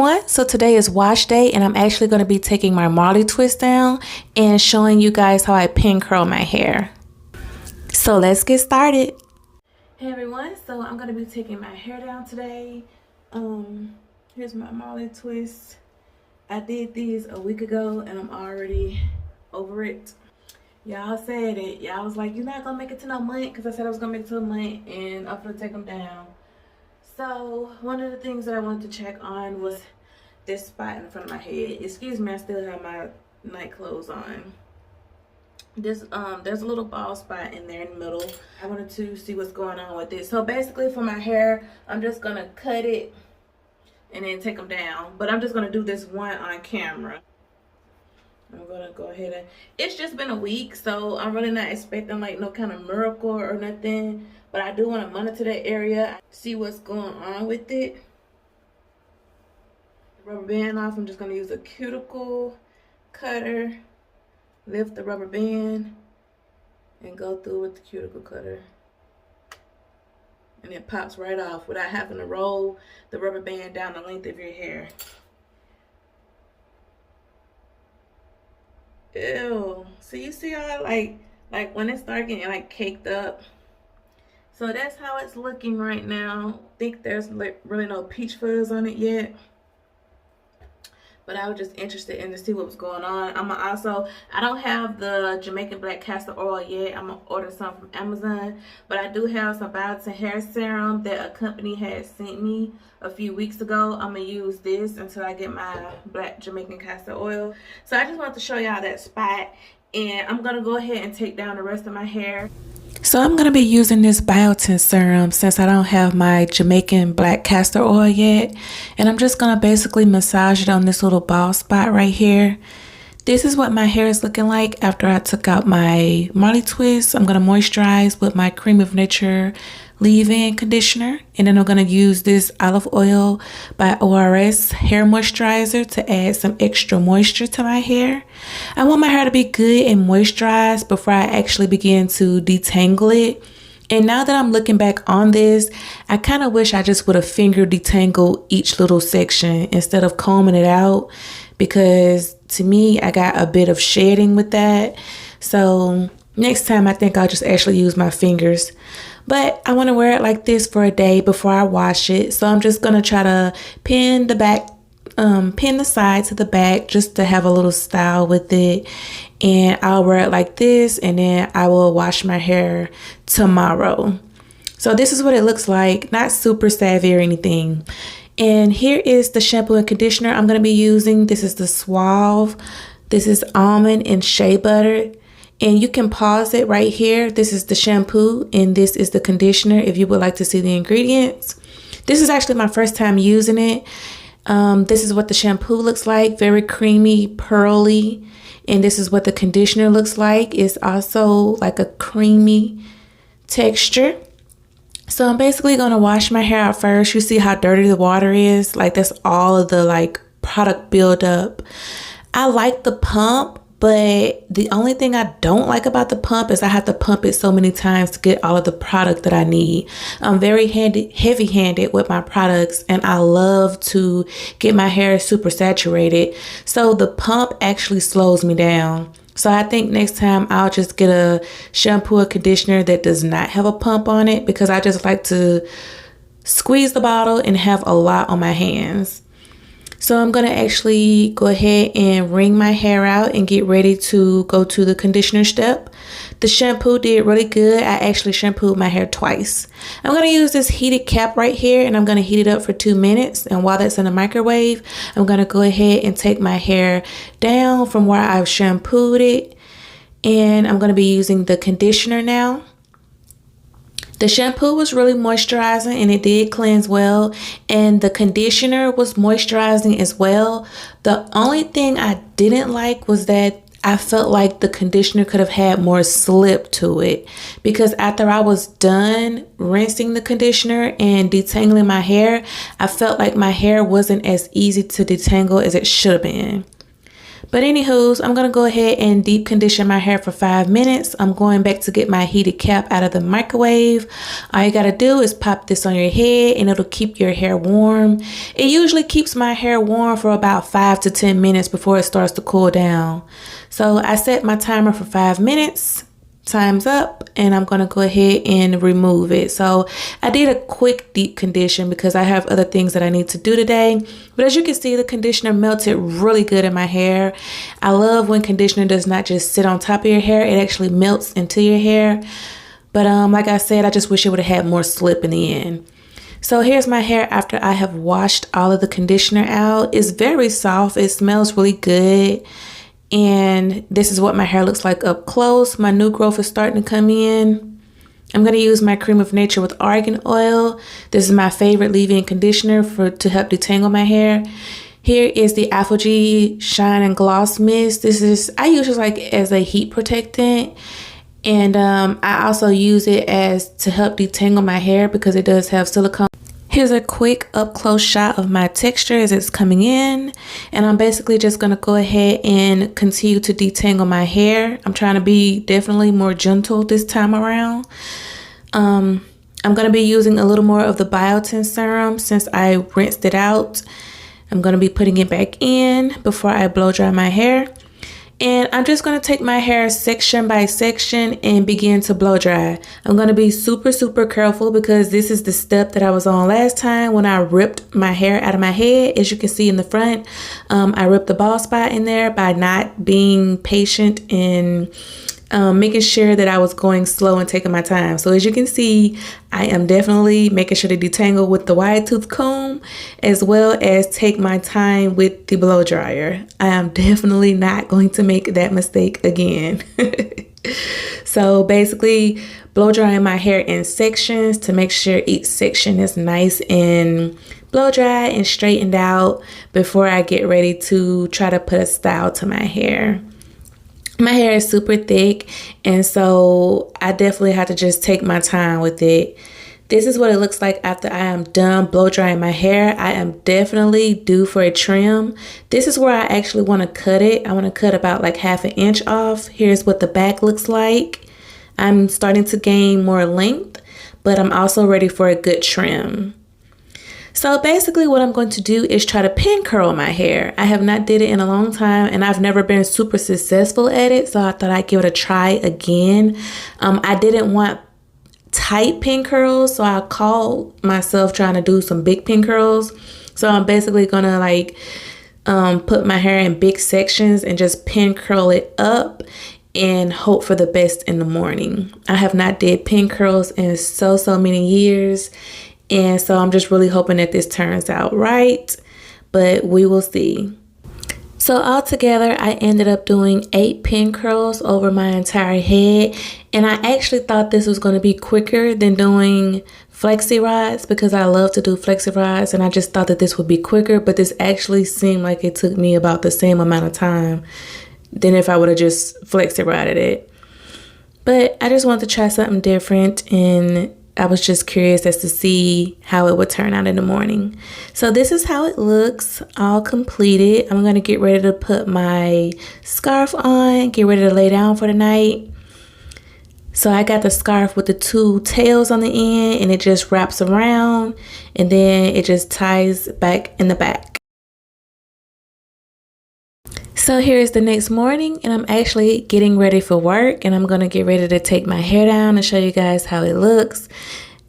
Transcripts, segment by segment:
everyone, so today is wash day and I'm actually going to be taking my Marley twist down and showing you guys how I pin curl my hair. So let's get started. Hey everyone, so I'm going to be taking my hair down today. Here's my Marley twist. I did these a week ago and I'm already over it. Y'all said it. Y'all was like, you're not going to make it to no month, because I said I was going to make it to a month and I'm going to take them down. So one of the things that I wanted to check on was this spot in front of my head. Excuse me, I still have my night clothes on. There's a little bald spot in there in the middle. I wanted to see what's going on with this. So basically for my hair, I'm just gonna cut it and then take them down. But I'm just gonna do this one on camera. I'm gonna go ahead and, it's just been a week, so I'm really not expecting like no kind of miracle or nothing. But I do want to monitor that area, see what's going on with it. The rubber band off, I'm just going to use a cuticle cutter, lift the rubber band, and go through with the cuticle cutter. And it pops right off without having to roll the rubber band down the length of your hair. Ew. So you see how like when it starts getting like caked up? So that's how it's looking right now. I think there's really no peach fuzz on it yet. But I was just interested in to see what was going on. I don't have the Jamaican black castor oil yet. I'm gonna order some from Amazon. But I do have some biotin hair serum that a company had sent me a few weeks ago. I'm gonna use this until I get my black Jamaican castor oil. So I just wanted to show y'all that spot. And I'm gonna go ahead and take down the rest of my hair. So I'm going to be using this biotin serum since I don't have my Jamaican black castor oil yet. And I'm just going to basically massage it on this little bald spot right here. This is what my hair is looking like after I took out my Marley twist. I'm going to moisturize with my Creme of Nature leave-in conditioner. And then I'm going to use this olive oil by ORS hair moisturizer to add some extra moisture to my hair. I want my hair to be good and moisturized before I actually begin to detangle it. And now that I'm looking back on this, I kind of wish I just would have finger detangled each little section instead of combing it out, because to me, I got a bit of shedding with that. So next time, I think I'll just actually use my fingers. But I want to wear it like this for a day before I wash it. So I'm just going to try to pin the side to the back just to have a little style with it. And I'll wear it like this, and then I will wash my hair tomorrow. So this is what it looks like. Not super savvy or anything. And here is the shampoo and conditioner I'm going to be using. This is the Suave. This is Almond and Shea butter. And you can pause it right here. This is the shampoo and this is the conditioner if you would like to see the ingredients. This is actually my first time using it. This is what the shampoo looks like. Very creamy, pearly. And this is what the conditioner looks like. It's also like a creamy texture. So I'm basically going to wash my hair out first. You see how dirty the water is? Like that's all of the like product buildup. I like the pump. But the only thing I don't like about the pump is I have to pump it so many times to get all of the product that I need. I'm very heavy-handed with my products, and I love to get my hair super saturated. So the pump actually slows me down. So I think next time I'll just get a shampoo or conditioner that does not have a pump on it, because I just like to squeeze the bottle and have a lot on my hands. So I'm going to actually go ahead and wring my hair out and get ready to go to the conditioner step. The shampoo did really good. I actually shampooed my hair twice. I'm going to use this heated cap right here, and I'm going to heat it up for 2 minutes. And while that's in the microwave, I'm going to go ahead and take my hair down from where I've shampooed it. And I'm going to be using the conditioner now. The shampoo was really moisturizing and it did cleanse well, and the conditioner was moisturizing as well. The only thing I didn't like was that I felt like the conditioner could have had more slip to it, because after I was done rinsing the conditioner and detangling my hair, I felt like my hair wasn't as easy to detangle as it should have been. But anywho's, I'm going to go ahead and deep condition my hair for 5 minutes. I'm going back to get my heated cap out of the microwave. All you got to do is pop this on your head and it'll keep your hair warm. It usually keeps my hair warm for about 5 to 10 minutes before it starts to cool down. So I set my timer for 5 minutes. Time's up, and I'm going to go ahead and remove it. So I did a quick deep condition because I have other things that I need to do today. But as you can see, the conditioner melted really good in my hair. I love when conditioner does not just sit on top of your hair, it actually melts into your hair. But like I said, I just wish it would have had more slip in the end. So here's my hair after I have washed all of the conditioner out. It's very soft. It smells really good. And this is what my hair looks like up close. My new growth is starting to come in. I'm going to use my Creme of Nature with argan oil. This is my favorite leave-in conditioner to help detangle my hair. Here is the Almond Shine and Gloss Mist. I use this like as a heat protectant. And I also use it to help detangle my hair because it does have silicone. Here's a quick up close shot of my texture as it's coming in, and I'm basically just going to go ahead and continue to detangle my hair. I'm trying to be definitely more gentle this time around. I'm going to be using a little more of the biotin serum since I rinsed it out. I'm going to be putting it back in before I blow dry my hair. And I'm just going to take my hair section by section and begin to blow dry. I'm going to be super, super careful because this is the step that I was on last time when I ripped my hair out of my head. As you can see in the front, I ripped the bald spot in there by not being patient and making sure that I was going slow and taking my time. So as you can see, I am definitely making sure to detangle with the wide tooth comb as well as take my time with the blow dryer. I am definitely not going to make that mistake again. So basically blow drying my hair in sections to make sure each section is nice and blow dry and straightened out before I get ready to try to put a style to my hair. My hair is super thick, and so I definitely have to just take my time with it. This is what it looks like after I am done blow drying my hair. I am definitely due for a trim. This is where I actually want to cut it. I want to cut about like 1/2 inch off. Here's what the back looks like. I'm starting to gain more length, but I'm also ready for a good trim. So basically what I'm going to do is try to pin curl my hair. I have not did it in a long time and I've never been super successful at it. So I thought I'd give it a try again. I didn't want tight pin curls, so I called myself trying to do some big pin curls. So I'm basically gonna like put my hair in big sections and just pin curl it up and hope for the best in the morning. I have not did pin curls in so many years. And so I'm just really hoping that this turns out right, but we will see. So altogether, I ended up doing 8 pin curls over my entire head. And I actually thought this was going to be quicker than doing flexi rods because I love to do flexi rods. And I just thought that this would be quicker, but this actually seemed like it took me about the same amount of time than if I would have just flexi rodded it. But I just wanted to try something different, and I was just curious as to see how it would turn out in the morning. So this is how it looks all completed. I'm going to get ready to put my scarf on, get ready to lay down for the night. So I got the scarf with the 2 tails on the end, and it just wraps around and then it just ties back in the back. So here's the next morning, and I'm actually getting ready for work, and I'm going to get ready to take my hair down and show you guys how it looks.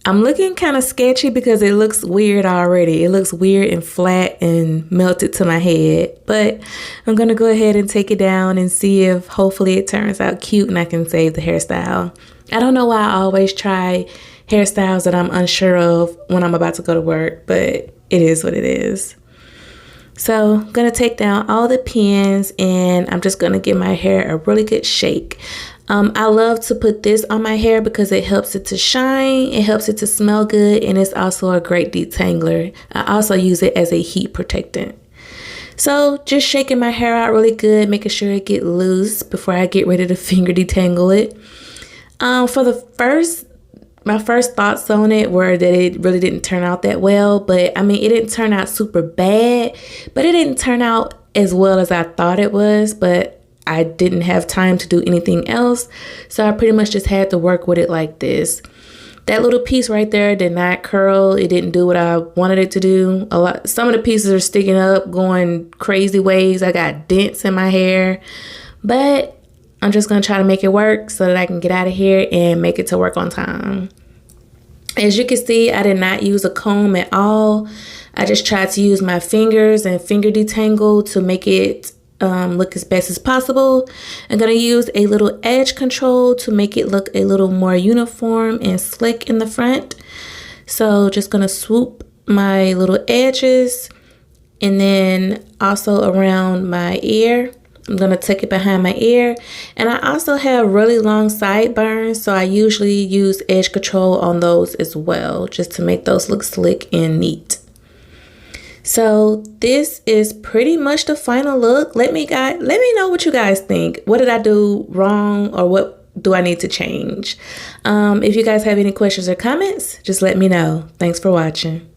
I'm looking kind of sketchy because it looks weird already. It looks weird and flat and melted to my head, but I'm going to go ahead and take it down and see if hopefully it turns out cute and I can save the hairstyle. I don't know why I always try hairstyles that I'm unsure of when I'm about to go to work, but it is what it is. So I'm going to take down all the pins, and I'm just going to give my hair a really good shake. I love to put this on my hair because it helps it to shine, it helps it to smell good, and it's also a great detangler. I also use it as a heat protectant. So just shaking my hair out really good, making sure it get loose before I get ready to finger detangle it. For the first my first thoughts on it were that it really didn't turn out that well, but I mean, it didn't turn out super bad, but it didn't turn out as well as I thought it was, but I didn't have time to do anything else, so I pretty much just had to work with it like this. That little piece right there did not curl. It didn't do what I wanted it to do. Some of the pieces are sticking up, going crazy ways. I got dents in my hair, but I'm just gonna try to make it work so that I can get out of here and make it to work on time. As you can see, I did not use a comb at all. I just tried to use my fingers and finger detangle to make it look as best as possible. I'm gonna use a little edge control to make it look a little more uniform and slick in the front. So just gonna swoop my little edges, and then also around my ear. I'm gonna tuck it behind my ear, and I also have really long sideburns, so I usually use edge control on those as well, just to make those look slick and neat. So this is pretty much the final look. Let me know what you guys think. What did I do wrong, or what do I need to change? If you guys have any questions or comments, just let me know. Thanks for watching.